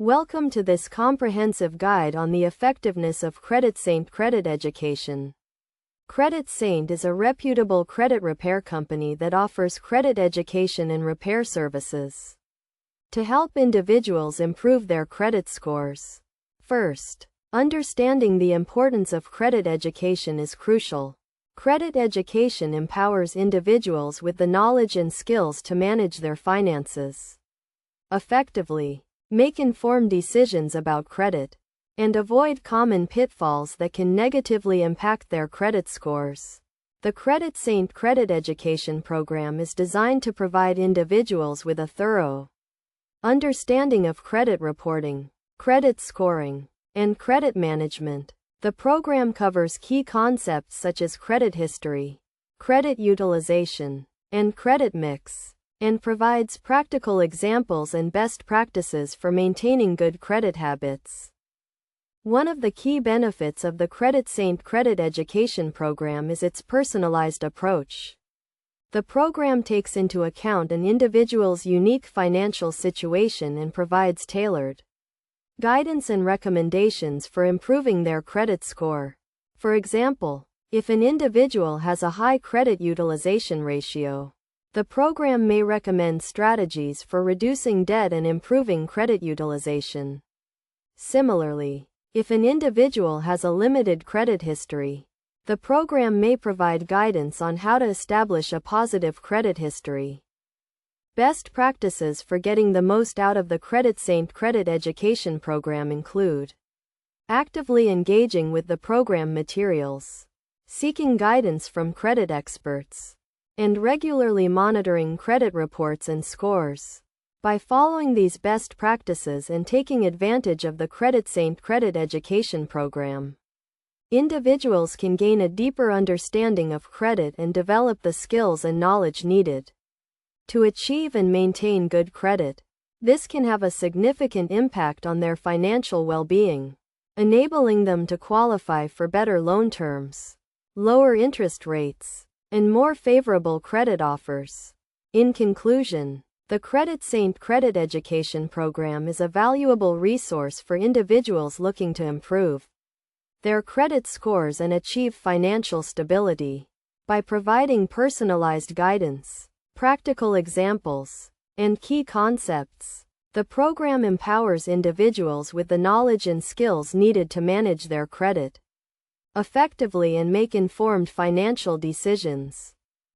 Welcome to this comprehensive guide on the effectiveness of CreditSaint credit education. CreditSaint is a reputable credit repair company that offers credit education and repair services to help individuals improve their credit scores. First, understanding the importance of credit education is crucial. Credit education empowers individuals with the knowledge and skills to manage their finances effectively, make informed decisions about credit, and avoid common pitfalls that can negatively impact their credit scores. The CreditSaint credit education program is designed to provide individuals with a thorough understanding of credit reporting, credit scoring, and credit management. The program covers key concepts such as credit history, credit utilization, and credit mix, and provides practical examples and best practices for maintaining good credit habits. One of the key benefits of the CreditSaint credit education program is its personalized approach. The program takes into account an individual's unique financial situation and provides tailored guidance and recommendations for improving their credit score. For example, if an individual has a high credit utilization ratio, the program may recommend strategies for reducing debt and improving credit utilization. Similarly, if an individual has a limited credit history, the program may provide guidance on how to establish a positive credit history. Best practices for getting the most out of the CreditSaint credit education program include actively engaging with the program materials, seeking guidance from credit experts, and regularly monitoring credit reports and scores. By following these best practices and taking advantage of the CreditSaint credit education program, individuals can gain a deeper understanding of credit and develop the skills and knowledge needed to achieve and maintain good credit. This can have a significant impact on their financial well-being, enabling them to qualify for better loan terms, lower interest rates, and more favorable credit offers. In conclusion, the CreditSaint credit education program is a valuable resource for individuals looking to improve their credit scores and achieve financial stability. By providing personalized guidance, practical examples, and key concepts, the program empowers individuals with the knowledge and skills needed to manage their credit effectively and make informed financial decisions.